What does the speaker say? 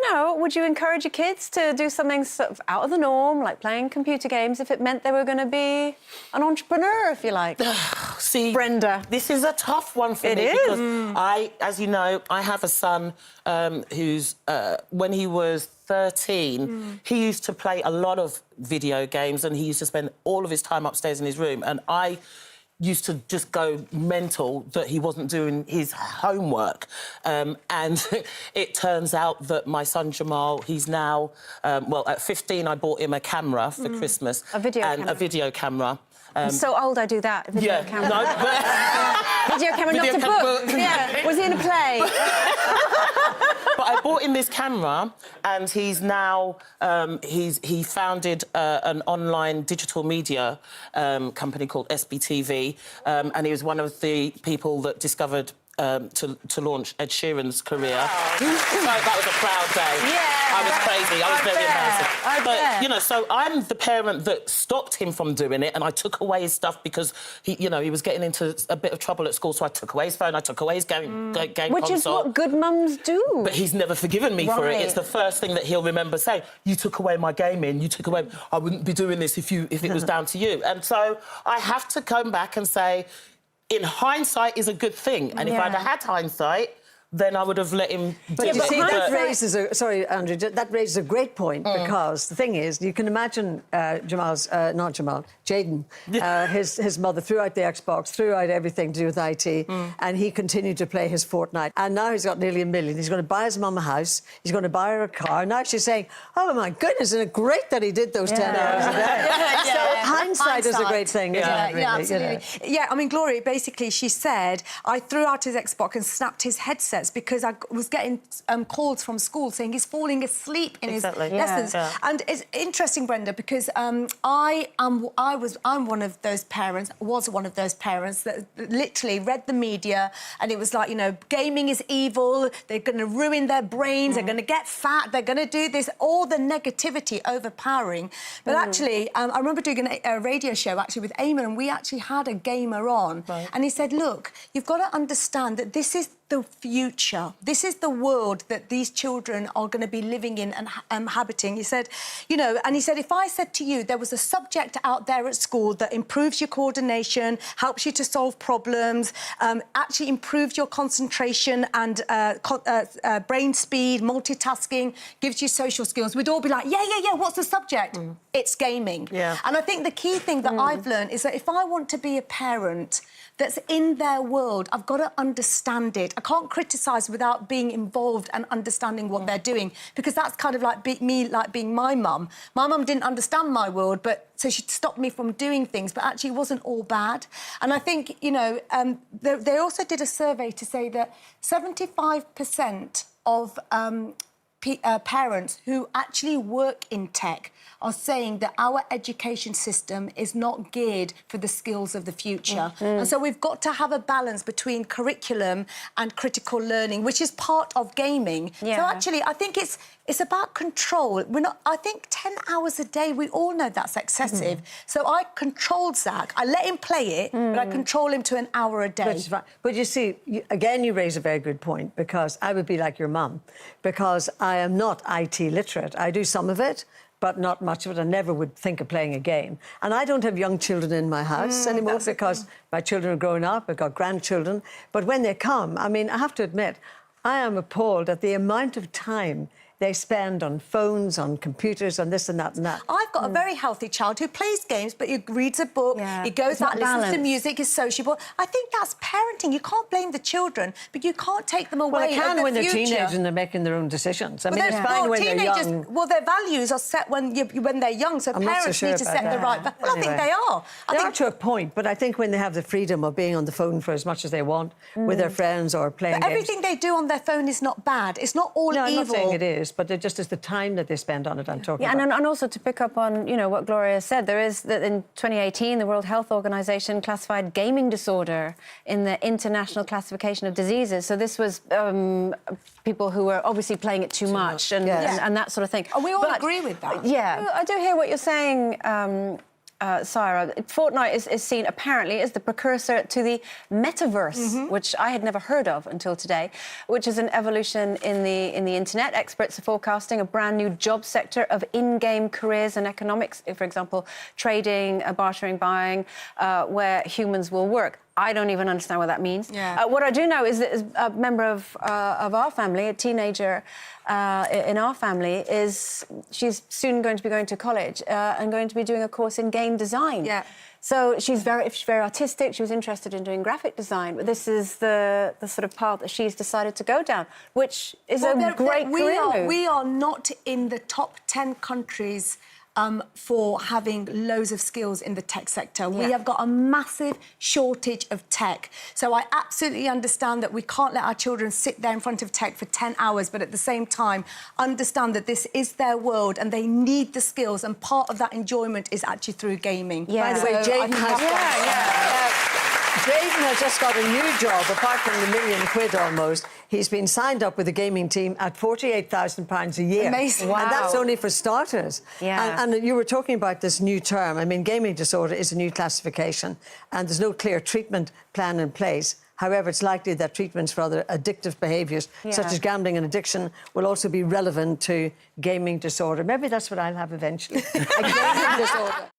how, would you encourage your kids to do something sort of out of the norm, like playing computer games, if it meant they were going to be an entrepreneur, if you like? See, Brenda. This is a tough one for me. It is. Because as you know, I have a son who's, when he was 13, he used to play a lot of video games and he used to spend all of his time upstairs in his room. And I used to just go mental that he wasn't doing his homework. And it turns out that my son Jamal, he's now... well, at 15, I bought him a camera for Christmas. A video camera? A video camera. I'm so old I do that, video camera. No, but... Video camera, Video not a book. Yeah. Was he in a play? But I bought him this camera, and he's now he founded an online digital media company called SBTV, and he was one of the people that discovered to launch Ed Sheeran's career. So that was a proud day. Yeah. I was crazy. I was very embarrassed. But you know, so I'm the parent that stopped him from doing it, and I took away his stuff because he was getting into a bit of trouble at school. So I took away his phone, I took away his game console. Which is what good mums do. But he's never forgiven me for it. It's the first thing that he'll remember saying. You took away my gaming. You took away. I wouldn't be doing this if it was down to you. And so I have to come back and say, in hindsight, is a good thing. And if I'd have had hindsight, then I would have let him do it. But you see, that raises a... Sorry, Andrew, that raises a great point, because the thing is, you can imagine Jamal's... not Jamal, Jaden, his mother threw out the Xbox, threw out everything to do with IT, and he continued to play his Fortnite. And now he's got nearly $1 million. He's going to buy his mum a house, he's going to buy her a car. Now she's saying, oh, my goodness, isn't it great that he did those 10 hours a day? So hindsight is a great thing, isn't it, really? Yeah, absolutely. Yeah, I mean, Gloria, basically, she said, I threw out his Xbox and snapped his headsets because I was getting calls from school saying he's falling asleep in his lessons. Yeah. And it's interesting, Brenda, because I'm one of those parents, was one of those parents that literally read the media and it was like, gaming is evil, they're going to ruin their brains, they're going to get fat, they're going to do this, all the negativity overpowering. But actually, I remember doing a radio show actually with Eamon, and we actually had a gamer on, and he said, look, you've got to understand that this is the future. This is the world that these children are going to be living in and inhabiting. He said, and he said, if I said to you there was a subject out there at school that improves your coordination, helps you to solve problems, actually improves your concentration and brain speed, multitasking, gives you social skills, we'd all be like, yeah, what's the subject? It's gaming. Yeah. And I think the key thing that I've learned is that if I want to be a parent that's in their world, I've got to understand it. I can't criticise without being involved and understanding what they're doing, because that's kind of like being my mum. My mum didn't understand my world, but so she stopped me from doing things, but actually it wasn't all bad. And I think, they also did a survey to say that 75% of parents who actually work in tech are saying that our education system is not geared for the skills of the future. And so we've got to have a balance between curriculum and critical learning, which is part of gaming. Yeah. So actually, I think it's about control. I think 10 hours a day, we all know that's excessive. So I controlled Zach. I let him play it, but I control him to an hour a day. Right. But you see, again, you raise a very good point, because I would be like your mum, because I am not IT literate. I do some of it, but not much of it. I never would think of playing a game. And I don't have young children in my house anymore, because my children are growing up, I've got grandchildren. But when they come, I mean, I have to admit, I am appalled at the amount of time they spend on phones, on computers, on this and that and that. I've got a very healthy child who plays games, but he reads a book, he goes out, listens to music, is sociable. I think that's parenting. You can't blame the children, but you can't take them away. Well, they can when they're teenagers and they're making their own decisions. I mean, it's fine when they're young. Well, their values are set when they're young, so parents need to set the right... Well, I think they are. They are to a point, but I think when they have the freedom of being on the phone for as much as they want with their friends or playing games... Everything they do on their phone is not bad. It's not all evil. I'm not saying it is, but it just is the time that they spend on it I'm talking about. And also to pick up on, what Gloria said, there is that in 2018, the World Health Organization classified gaming disorder in the International Classification of Diseases. So this was people who were obviously playing it too much and that sort of thing. And we all agree with that. Yeah. I do hear what you're saying, Sarah, Fortnite is seen apparently as the precursor to the metaverse, which I had never heard of until today, which is an evolution in the internet. Experts are forecasting a brand new job sector of in-game careers and economics, for example, trading, bartering, buying, where humans will work. I don't even understand what that means. Yeah. What I do know is that a member of our family, a teenager in our family, she's soon going to be going to college and going to be doing a course in game design. Yeah. So she's very artistic. She was interested in doing graphic design, but this is the sort of path that she's decided to go down, which is a great career move. We are not in the top 10 countries for having loads of skills in the tech sector. We have got a massive shortage of tech. So I absolutely understand that we can't let our children sit there in front of tech for 10 hours, but at the same time, understand that this is their world and they need the skills, and part of that enjoyment is actually through gaming. Yeah. By the way, Jaden has just got a new job, apart from the £1 million almost. He's been signed up with the gaming team at £48,000 a year. Amazing. Wow. And that's only for starters. Yeah. And you were talking about this new term. I mean, gaming disorder is a new classification, and there's no clear treatment plan in place. However, it's likely that treatments for other addictive behaviours, such as gambling and addiction, will also be relevant to gaming disorder. Maybe that's what I'll have eventually, a gaming disorder.